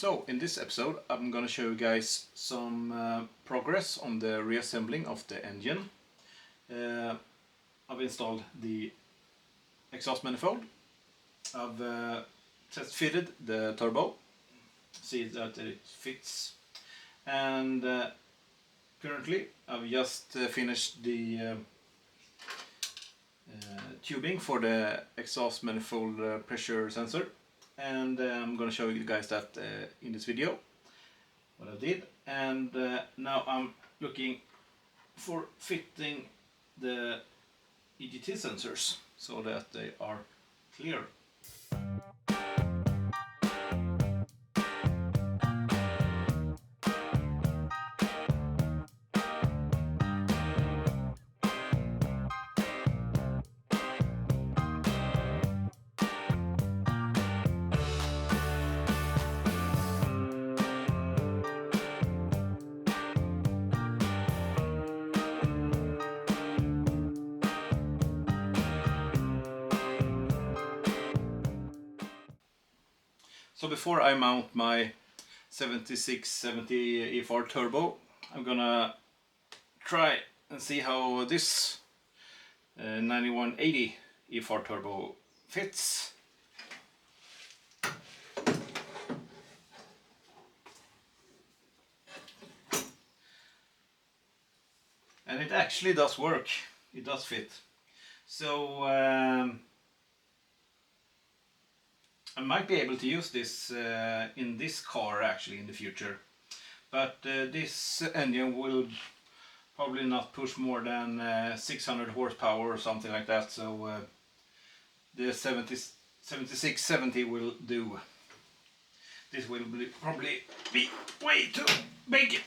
So in this episode I'm gonna show you guys some progress on the reassembling of the engine. I've installed the exhaust manifold. I've test fitted the turbo, see that it fits, and currently I've just finished the tubing for the exhaust manifold pressure sensor, and I'm gonna show you guys that in this video what I did. And now I'm looking for fitting the EGT sensors so that they are clear. So before I mount my 7670 EFR turbo, I'm gonna try and see how this 9180 EFR turbo fits. And it actually does work, it does fit. So I might be able to use this in this car actually in the future, but this engine will probably not push more than 600 horsepower or something like that, so the 7670 will do. This will probably be way too big.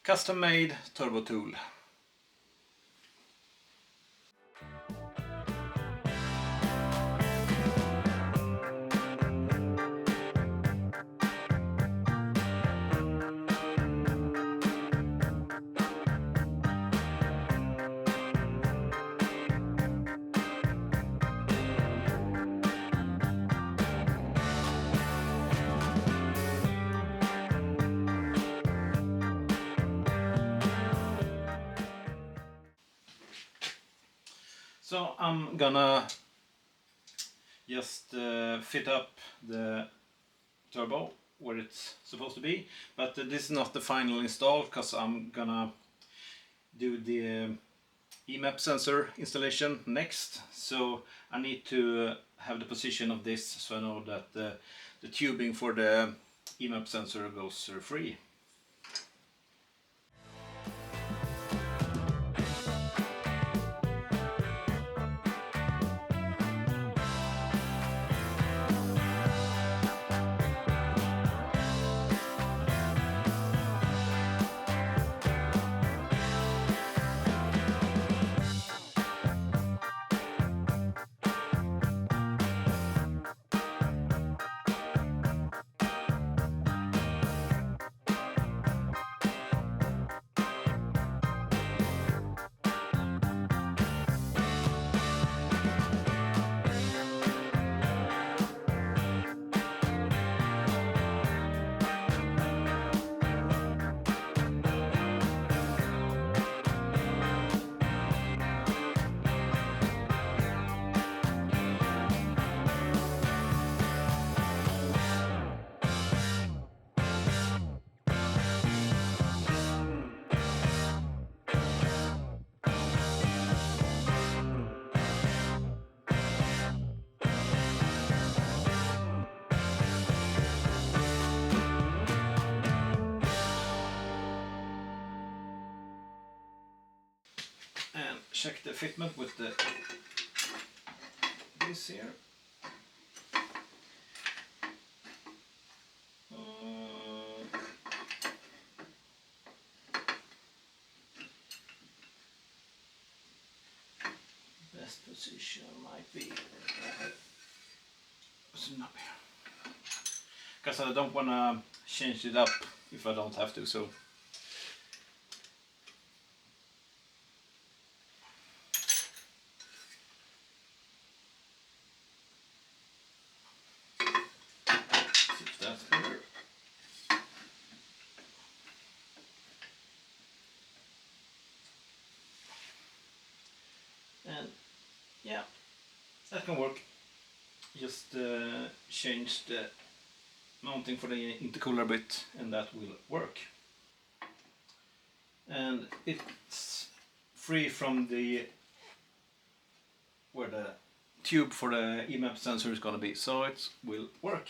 Custom made turbo tool. So I'm gonna just fit up the turbo where it's supposed to be, but this is not the final install because I'm gonna do the EMAP sensor installation next. So I need to have the position of this so I know that the tubing for the EMAP sensor goes free. check the fitment with this here. Best position might be up here, because I don't want to change it up if I don't have to. So if that's better. And yeah, that can work. Just change the mounting for the intercooler a bit and that will work. And it's free from where the tube for the EMAP sensor is going to be, so it will work.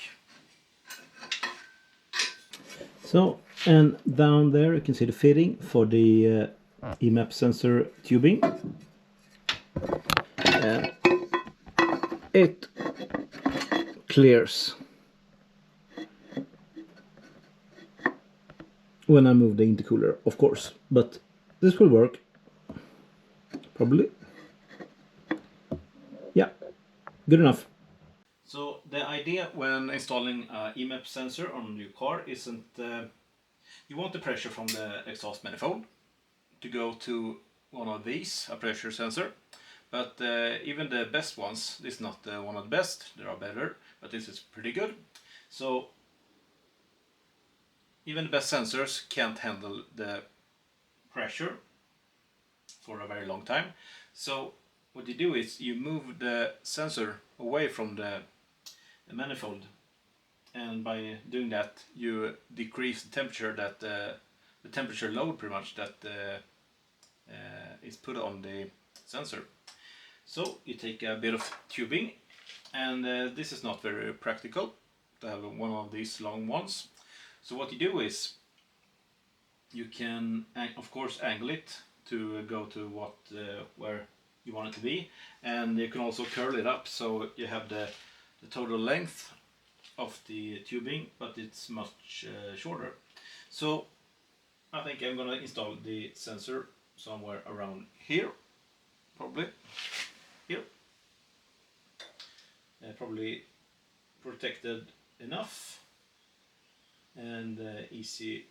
So, and down there you can see the fitting for the EMAP sensor tubing. It clears when I move the intercooler, of course, but this will work probably. Yeah, good enough. So the idea when installing a EMAP sensor on your car isn't you want the pressure from the exhaust manifold to go to one of these, a pressure sensor. But even the best ones, this is not one of the best, there are better, but this is pretty good. So even the best sensors can't handle the pressure for a very long time. So what you do is you move the sensor away from the manifold, and by doing that you decrease the temperature that the temperature load pretty much that is put on the sensor. So you take a bit of tubing, and this is not very practical to have one of these long ones. So what you do is you can of course angle it to go to where you want it to be, and you can also curl it up so you have the total length of the tubing, but it's much shorter. So I think I'm gonna install the sensor somewhere around here, probably here. Probably protected enough and easily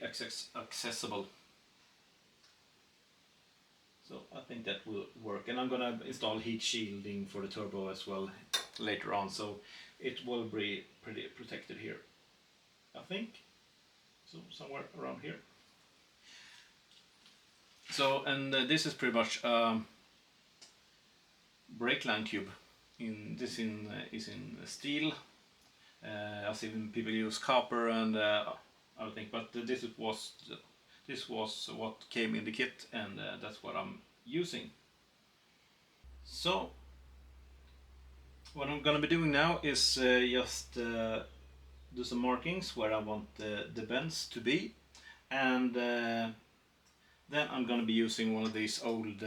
accessible. So I think that will work, and I'm gonna install heat shielding for the turbo as well later on, so it will be pretty protected here, I think. So somewhere around here. So, and this is pretty much brake line tube. This is in steel. I've seen people use copper and other things, but this was what came in the kit, and that's what I'm using. So what I'm gonna be doing now is just do some markings where I want the bends to be, and then I'm gonna be using one of these old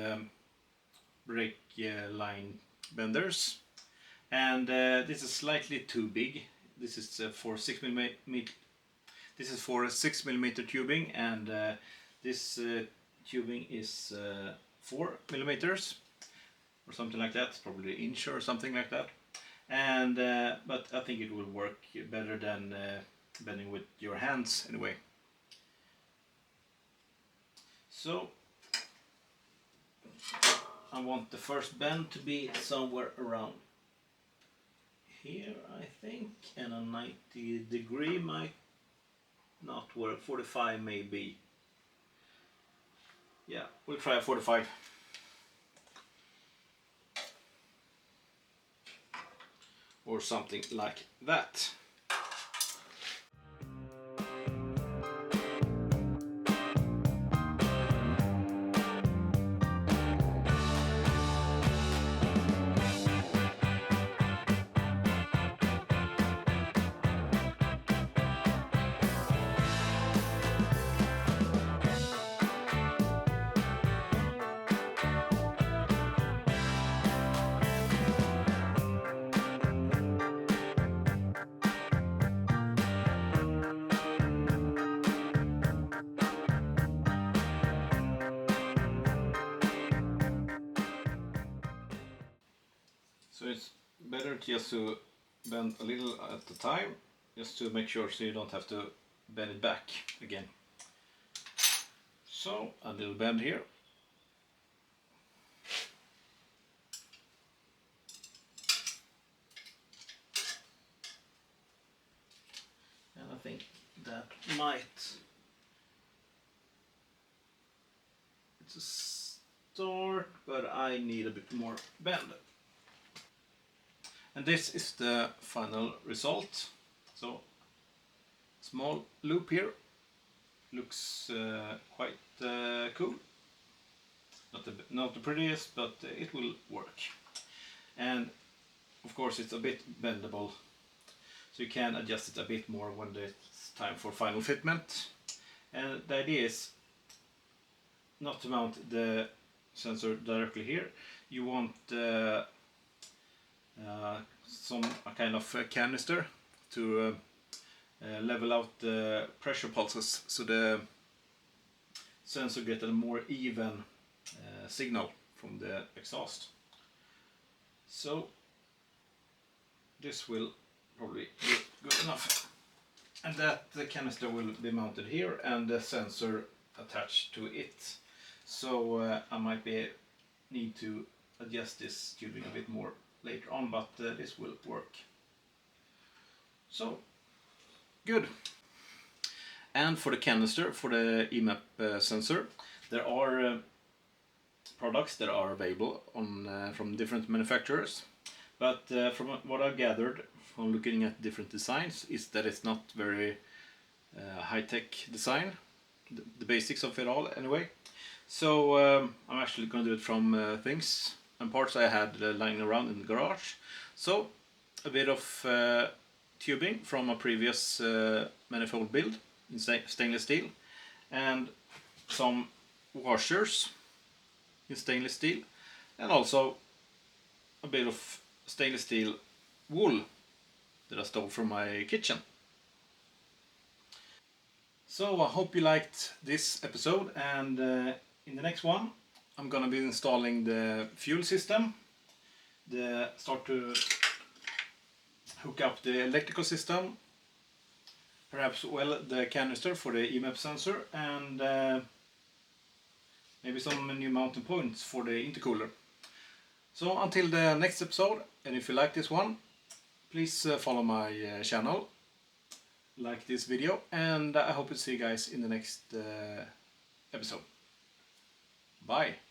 brake line benders, and this is slightly too big. This is for 6mm. This is for 6mm tubing, and this tubing is 4mm or something like that, probably an inch or something like that. And but I think it will work better than bending with your hands anyway. So I want the first bend to be somewhere around here, I think, and a 90-degree might not work. 45 maybe. Yeah, we'll try a 45. Or something like that. So it's better just to bend a little at a time, just to make sure so you don't have to bend it back again. So a little bend here. And I think that might, it's a start, but I need a bit more bend. And this is the final result. So small loop here, looks quite cool. Not the prettiest, but it will work. And of course it's a bit bendable, so you can adjust it a bit more when it's time for final fitment. And the idea is not to mount the sensor directly here. You want some kind of canister to level out the pressure pulses, so the sensor gets a more even signal from the exhaust. So this will probably be good enough. And that the canister will be mounted here and the sensor attached to it. So I might need to adjust this tubing a bit more later on, but this will work. So good. And for the canister, for the EMAP sensor, there are products that are available on from different manufacturers. But from what I've gathered from looking at different designs is that it's not very high-tech design, the basics of it all anyway. So I'm actually going to do it from things and parts I had lying around in the garage. So a bit of tubing from a previous manifold build in stainless steel, and some washers in stainless steel, and also a bit of stainless steel wool that I stole from my kitchen. So I hope you liked this episode, and in the next one I'm gonna be installing the fuel system, start to hook up the electrical system, perhaps weld the canister for the EMAP sensor, and maybe some new mounting points for the intercooler. So until the next episode, and if you like this one, please follow my channel, like this video, and I hope to see you guys in the next episode. Bye!